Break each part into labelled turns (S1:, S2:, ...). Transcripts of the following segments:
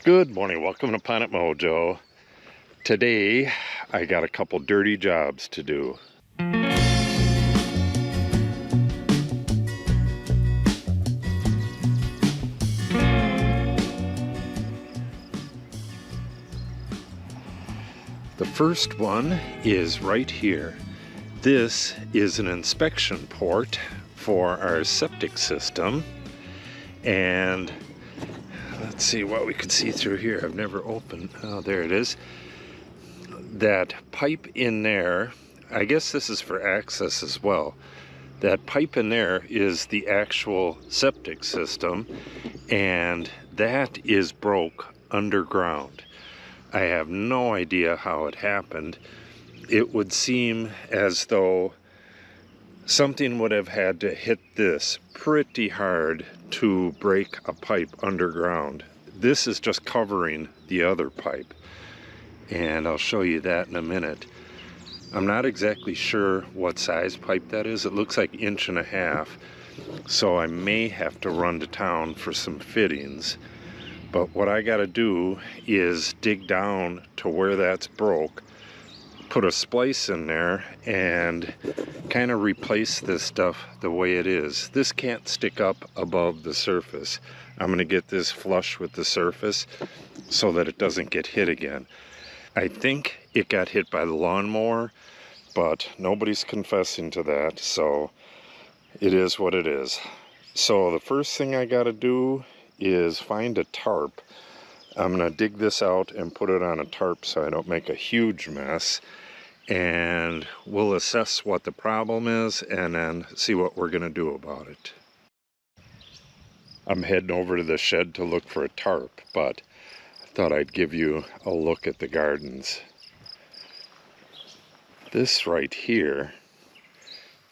S1: Good morning, welcome to Planet Mojo. Today I got a couple dirty jobs to do. The first one is right here. This is an inspection port for our septic system, and let's see what we can see through here. I've never opened, oh there it is. That pipe in there, I guess this is for access as well. That pipe in there is the actual septic system, and that is broke underground. I have no idea how it happened. It would seem as though something would have had to hit this pretty hard to break a pipe underground. This is just covering the other pipe, and I'll show you that in a minute. I'm not exactly sure what size pipe that is. It looks like 1.5 inches, so I may have to run to town for some fittings. But what I gotta do is dig down to where that's broke, put a splice in there, and kind of replace this stuff the way it is. This can't stick up above the surface. I'm gonna get this flush with the surface so that it doesn't get hit again. I think it got hit by the lawnmower, but nobody's confessing to that, so it is what it is. So the first thing I gotta do is find a tarp. I'm gonna dig this out and put it on a tarp so I don't make a huge mess, and we'll assess what the problem is and then see what we're gonna do about it. I'm heading over to the shed to look for a tarp, but I thought I'd give you a look at the gardens. This right here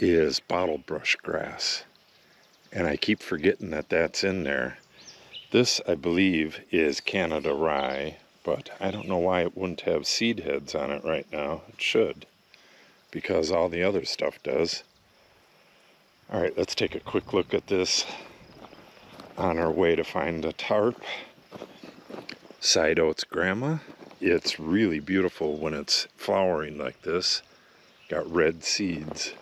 S1: is bottle brush grass, and I keep forgetting that that's in there. This, I believe, is Canada rye, but I don't know why it wouldn't have seed heads on it right now. It should, because all the other stuff does. All right, let's take a quick look at this on our way to find a tarp. Side oats grandma. It's really beautiful when it's flowering like this. Got red seeds.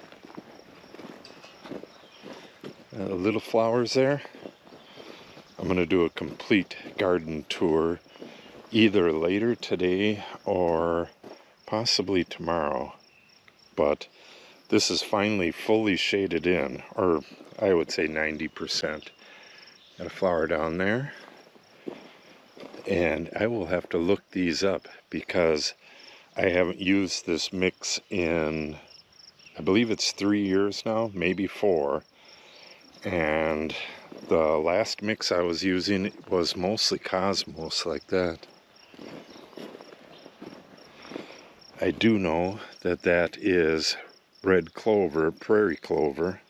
S1: Little flowers there. I'm going to do a complete garden tour either later today or possibly tomorrow. But this is finally fully shaded in, or I would say 90%. Got a flower down there. And I will have to look these up because I haven't used this mix in, I believe it's 3 years now, maybe 4. And the last mix I was using was mostly Cosmos like that. I do know that that is red clover, prairie clover.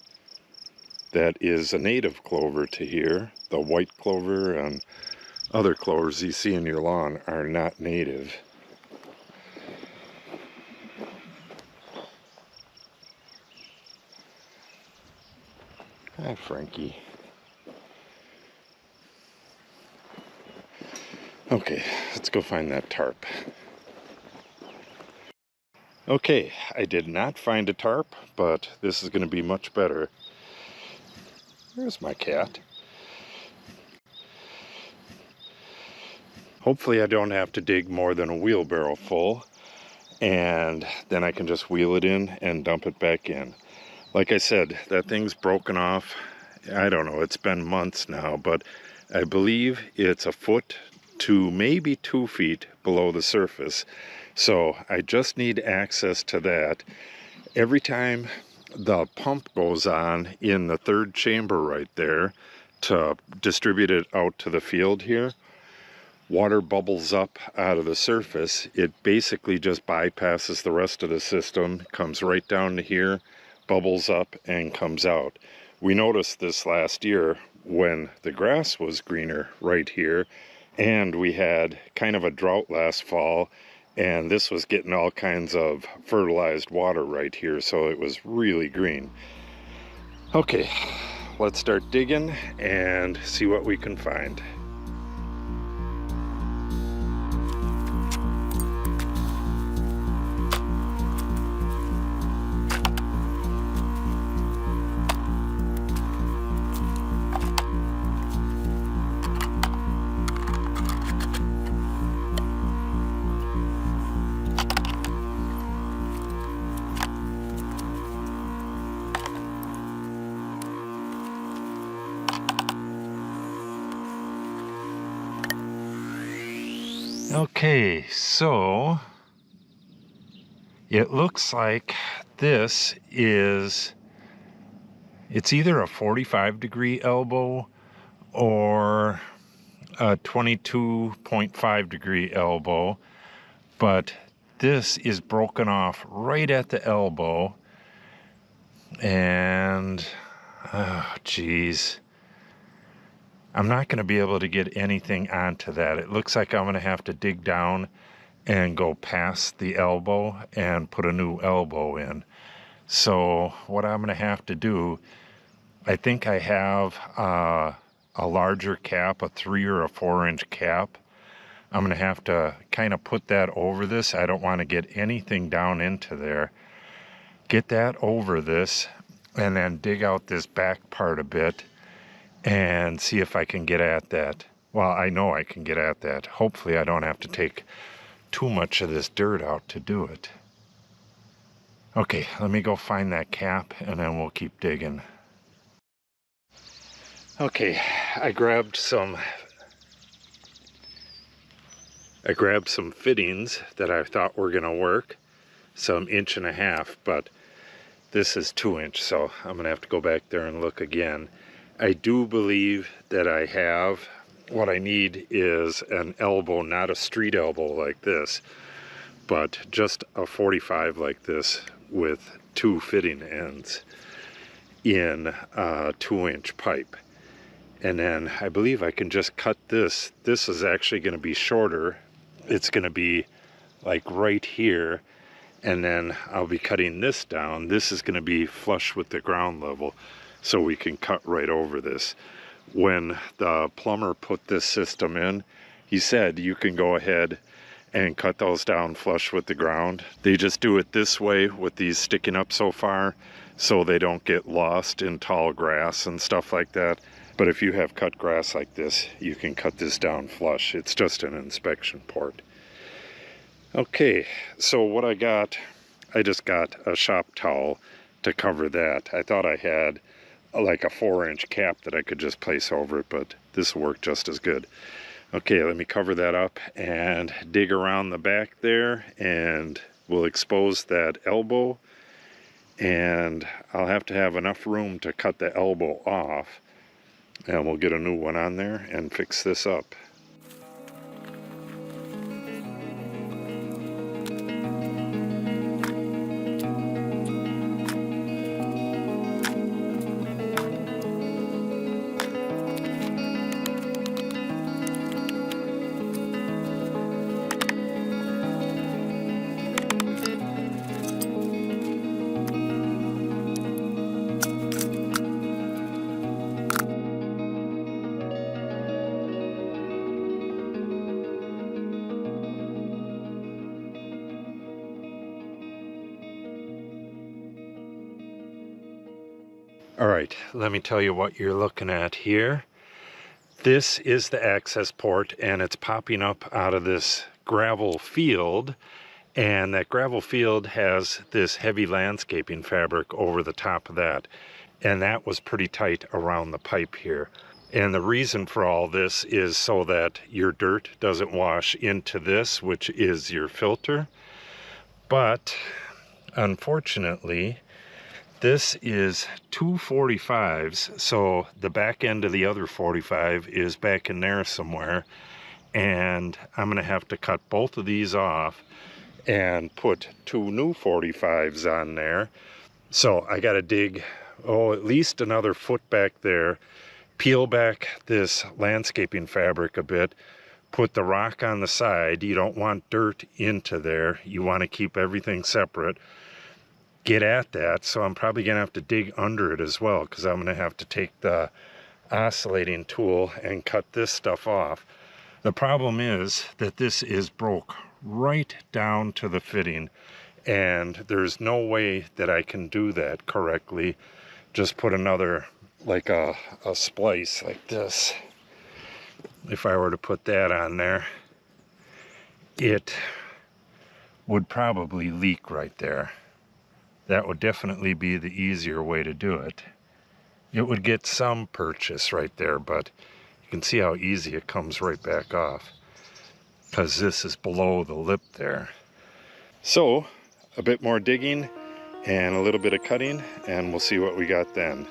S1: That is a native clover to here. The white clover and other clovers you see in your lawn are not native. Hi, Frankie. Okay, let's go find that tarp. Okay, I did not find a tarp, but this is going to be much better. There's my cat. Hopefully I don't have to dig more than a wheelbarrow full, and then I can just wheel it in and dump it back in. Like I said, that thing's broken off. I don't know, it's been months now, but I believe it's 1 foot to maybe 2 feet below the surface. So I just need access to that. Every time the pump goes on in the 3rd chamber right there to distribute it out to the field here, water bubbles up out of the surface. It basically just bypasses the rest of the system, comes right down to here, bubbles up and comes out. We noticed this last year when the grass was greener right here, and we had kind of a drought last fall, and this was getting all kinds of fertilized water right here, so it was really green. Okay, let's start digging and see what we can find. Okay, so it looks like this is, it's either a 45-degree elbow or a 22.5-degree elbow, but this is broken off right at the elbow, and oh geez, I'm not going to be able to get anything onto that. It looks like I'm going to have to dig down and go past the elbow and put a new elbow in. So what I'm going to have to do, I think I have a larger cap, a 3 or a 4-inch cap. I'm going to have to kind of put that over this. I don't want to get anything down into there. Get that over this and then dig out this back part a bit and see if I can get at that. Well, I know I can get at that. Hopefully I don't have to take too much of this dirt out to do it. Okay, let me go find that cap and then we'll keep digging. Okay, I grabbed some fittings that I thought were gonna work, some 1.5 inches, but this is 2-inch, so I'm gonna have to go back there and look again. I do believe that I have, what I need is an elbow, not a street elbow like this, but just a 45 like this with 2 fitting ends in a 2-inch pipe. And then I believe I can just cut this. This is actually going to be shorter. It's going to be like right here, and then I'll be cutting this down. This is going to be flush with the ground level, so we can cut right over this. When the plumber put this system in, he said you can go ahead and cut those down flush with the ground. They just do it this way with these sticking up so far so they don't get lost in tall grass and stuff like that. But if you have cut grass like this, you can cut this down flush. It's just an inspection port. Okay, so what I just got a shop towel to cover that. I thought I had like a 4-inch cap that I could just place over it, but this will work just as good. Okay, let me cover that up and dig around the back there, and we'll expose that elbow, and I'll have to have enough room to cut the elbow off, and we'll get a new one on there and fix this up. All right, let me tell you what you're looking at here. This is the access port, and it's popping up out of this gravel field, and that gravel field has this heavy landscaping fabric over the top of that, and that was pretty tight around the pipe here. And the reason for all this is so that your dirt doesn't wash into this, which is your filter. But unfortunately, this is 2 45s, so the back end of the other 45 is back in there somewhere, and I'm going to have to cut both of these off and put 2 new 45s on there. So I got to dig, at least another foot back there, peel back this landscaping fabric a bit, put the rock on the side. You don't want dirt into there. You want to keep everything separate. Get at that, so I'm probably gonna have to dig under it as well, because I'm gonna have to take the oscillating tool and cut this stuff off. The problem is that this is broke right down to the fitting, and there's no way that I can do that correctly. Just put another, like a splice like this. If I were to put that on there, it would probably leak right there. That would definitely be the easier way to do it. It would get some purchase right there, but you can see how easy it comes right back off. because this is below the lip there. So a bit more digging and a little bit of cutting, and we'll see what we got then.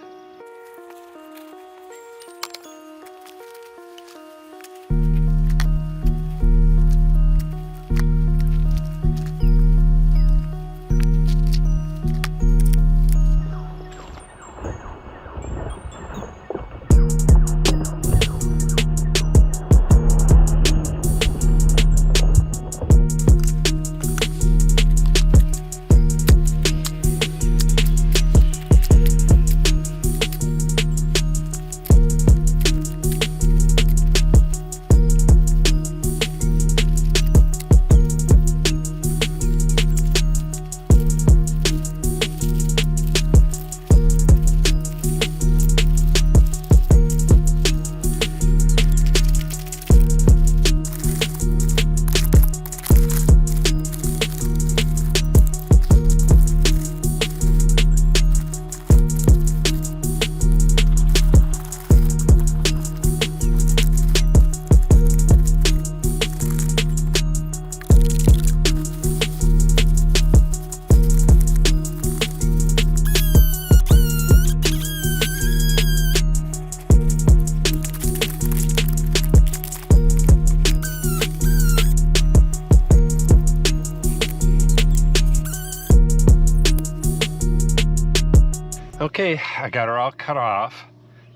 S1: Okay, I got her all cut off.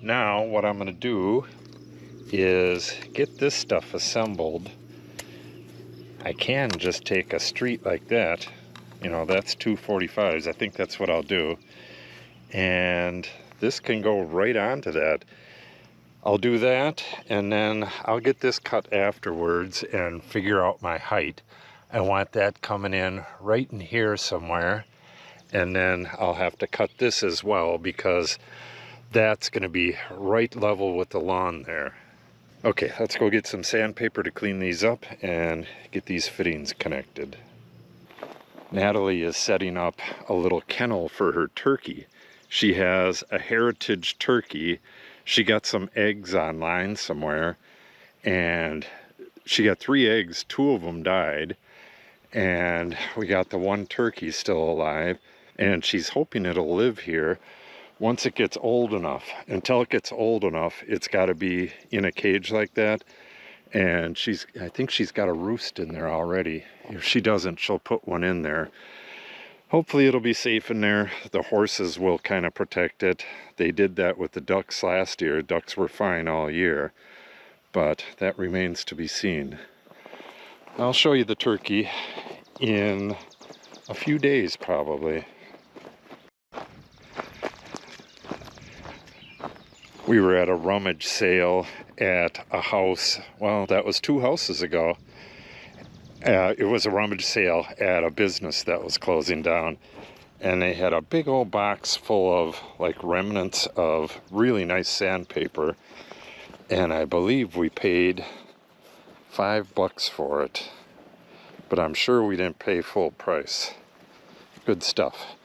S1: Now what I'm going to do is get this stuff assembled. I can just take a street like that, you know, that's 245s. I think that's what I'll do. And this can go right onto that. I'll do that, and then I'll get this cut afterwards and figure out my height. I want that coming in right in here somewhere. And then I'll have to cut this as well, because that's going to be right level with the lawn there. Okay, let's go get some sandpaper to clean these up and get these fittings connected. Natalie is setting up a little kennel for her turkey. She has a heritage turkey. She got some eggs online somewhere, and she got 3 eggs. 2 of them died, and we got the 1 turkey still alive. And she's hoping it'll live here once it gets old enough. Until it gets old enough, it's got to be in a cage like that. And I think she's got a roost in there already. If she doesn't, she'll put one in there. Hopefully it'll be safe in there. The horses will kind of protect it. They did that with the ducks last year. Ducks were fine all year, but that remains to be seen. I'll show you the turkey in a few days probably. We were at a rummage sale at a house. Well, that was 2 houses ago. It was a rummage sale at a business that was closing down. And they had a big old box full of like remnants of really nice sandpaper. And I believe we paid $5 for it. But I'm sure we didn't pay full price. Good stuff.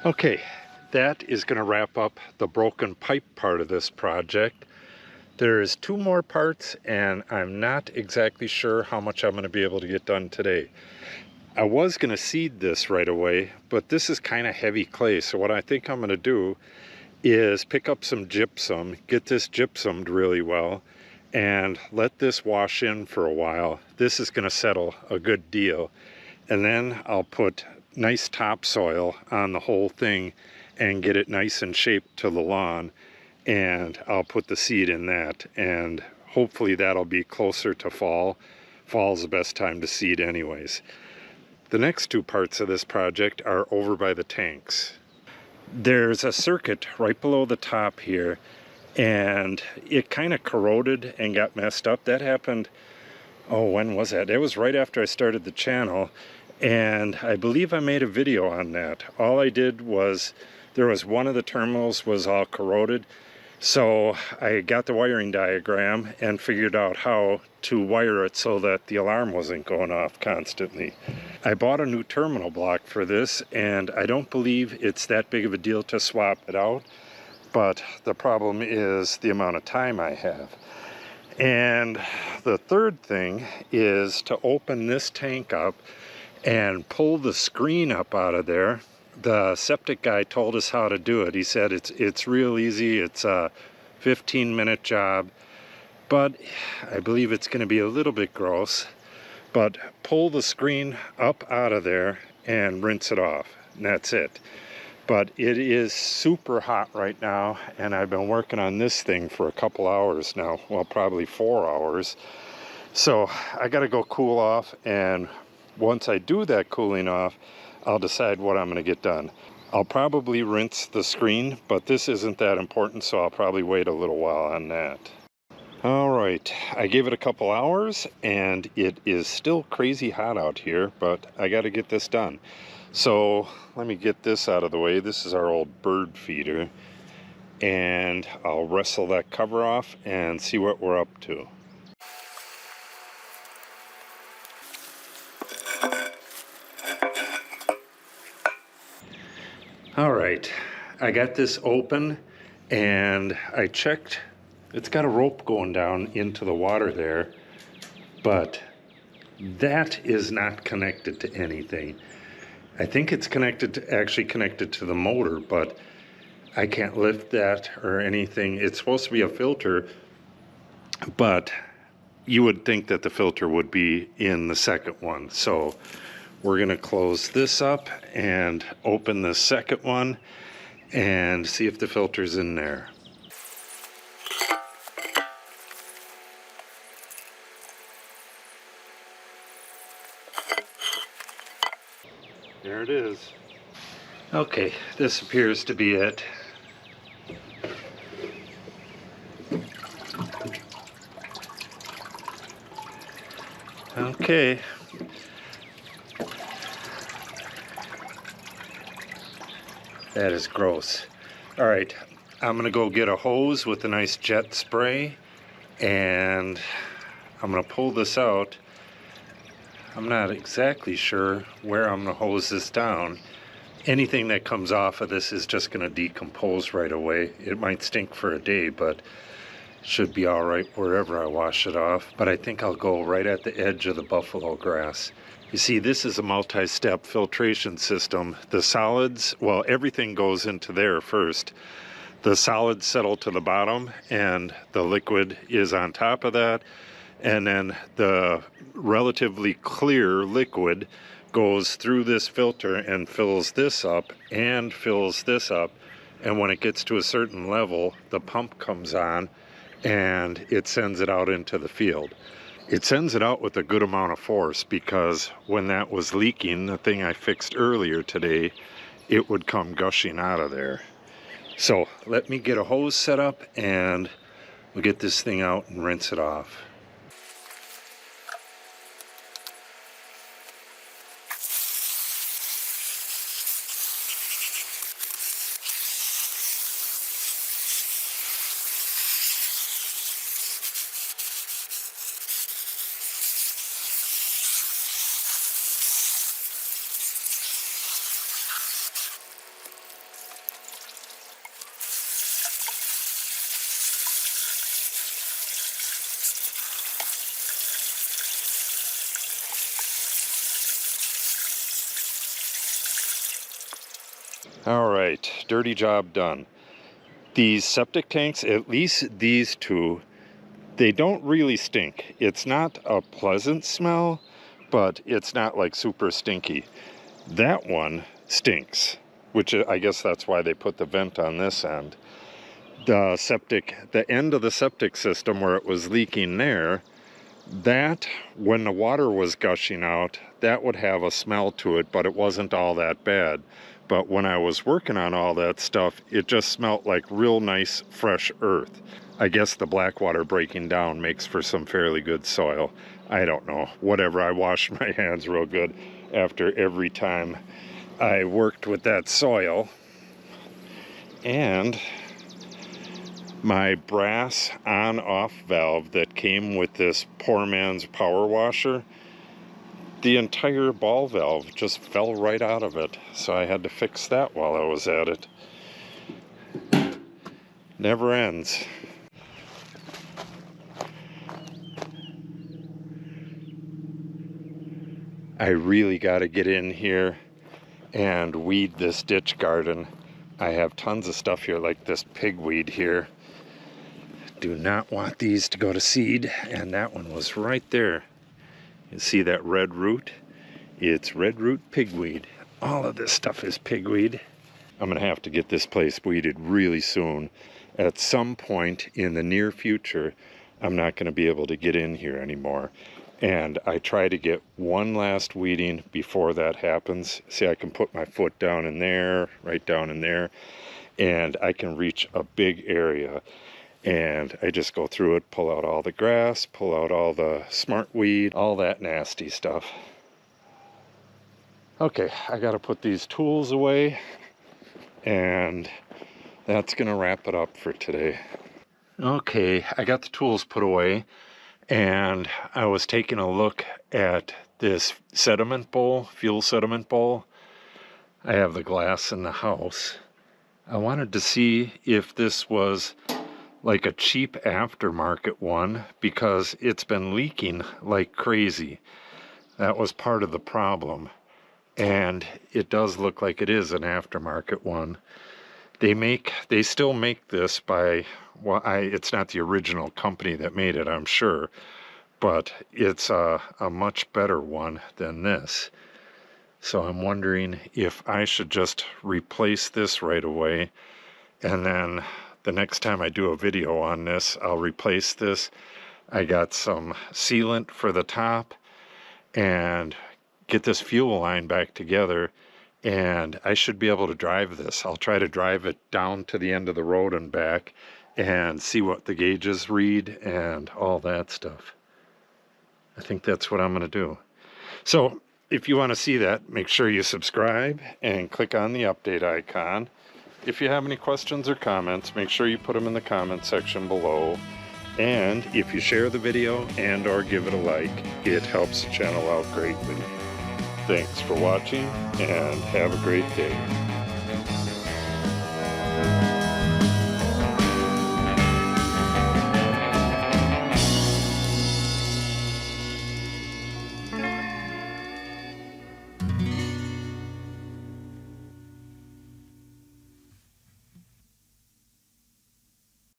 S1: Okay, that is going to wrap up the broken pipe part of this project. There's two more parts, and I'm not exactly sure how much I'm going to be able to get done today. I was going to seed this right away, but this is kind of heavy clay, so what I think I'm going to do is pick up some gypsum, get this gypsumed really well, and let this wash in for a while. This is going to settle a good deal. And then I'll put nice topsoil on the whole thing and get it nice and shaped to the lawn. And I'll put the seed in that. And hopefully that'll be closer to fall. Fall's the best time to seed anyways. The next two parts of this project are over by the tanks. There's a circuit right below the top here, and it kind of corroded and got messed up. That happened, oh, when was that? It was right after I started the channel, and I believe I made a video on that. All I did was, there was one of the terminals was all corroded, so I got the wiring diagram and figured out how to wire it so that the alarm wasn't going off constantly. I bought a new terminal block for this, and I don't believe it's that big of a deal to swap it out, but the problem is the amount of time I have. And the third thing is to open this tank up and pull the screen up out of there. The septic guy told us how to do it. He said it's real easy. It's a 15-minute job, but I believe it's going to be a little bit gross. But pull the screen up out of there and rinse it off, and that's it. But it is super hot right now, and I've been working on this thing for a couple hours now. Well, probably 4 hours. So I got to go cool off, and once I do that cooling off, I'll decide what I'm going to get done. I'll probably rinse the screen, but this isn't that important, so I'll probably wait a little while on that. All right, I gave it a couple hours, and it is still crazy hot out here, but I got to get this done. So let me get this out of the way. This is our old bird feeder, and I'll wrestle that cover off and see what we're up to. All right, I got this open, and I checked. It's got a rope going down into the water there, but that is not connected to anything. I think it's actually connected to the motor, but I can't lift that or anything. It's supposed to be a filter, but you would think that the filter would be in the second one. So we're going to close this up and open the second one and see if the filter's in there. There it is. Okay, this appears to be it. Okay. That is gross. All right, I'm gonna go get a hose with a nice jet spray, and I'm gonna pull this out. I'm not exactly sure where I'm gonna hose this down. Anything that comes off of this is just gonna decompose right away. It might stink for a day, but should be all right wherever I wash it off. But I think I'll go right at the edge of the buffalo grass. You see, this is a multi-step filtration system. The solids, well, everything goes into there first. The solids settle to the bottom, and the liquid is on top of that. And then the relatively clear liquid goes through this filter and fills this up and fills this up. And when it gets to a certain level, the pump comes on and it sends it out into the field. It sends it out with a good amount of force, because when that was leaking, the thing I fixed earlier today, it would come gushing out of there. So let me get a hose set up and we'll get this thing out and rinse it off. All right, dirty job done. These septic tanks, at least these two, they don't really stink. It's not a pleasant smell, but it's not like super stinky. That one stinks, which I guess that's why they put the vent on this end. The end of the septic system where it was leaking there, that, when the water was gushing out, that would have a smell to it, but it wasn't all that bad. But when I was working on all that stuff, it just smelled like real nice, fresh earth. I guess the black water breaking down makes for some fairly good soil. I don't know. Whatever, I washed my hands real good after every time I worked with that soil. And my brass on-off valve that came with this poor man's power washer, the entire ball valve just fell right out of it. So I had to fix that while I was at it. Never ends. I really got to get in here and weed this ditch garden. I have tons of stuff here, like this pigweed here. Do not want these to go to seed, and that one was right there. You see that red root? It's red root pigweed. All of this stuff is pigweed. I'm gonna have to get this place weeded really soon. At some point in the near future, I'm not gonna be able to get in here anymore. And I try to get one last weeding before that happens. See, I can put my foot down in there, right down in there, and I can reach a big area. And I just go through it, pull out all the grass, pull out all the smart weed, all that nasty stuff. Okay, I gotta put these tools away, and that's gonna wrap it up for today. Okay, I got the tools put away, and I was taking a look at this sediment bowl, fuel sediment bowl. I have the glass in the house. I wanted to see if this was like a cheap aftermarket one, because it's been leaking like crazy. That was part of the problem. And it does look like it is an aftermarket one. They still make this by, well, it's not the original company that made it, I'm sure, but it's a much better one than this. So I'm wondering if I should just replace this right away, and then the next time I do a video on this, I'll replace this. I got some sealant for the top, and get this fuel line back together, and I should be able to drive this. I'll try to drive it down to the end of the road and back and see what the gauges read and all that stuff. I think that's what I'm going to do. So if you want to see that, make sure you subscribe and click on the update icon. If you have any questions or comments, make sure you put them in the comment section below. And if you share the video and or give it a like, it helps the channel out greatly. Thanks for watching, and have a great day.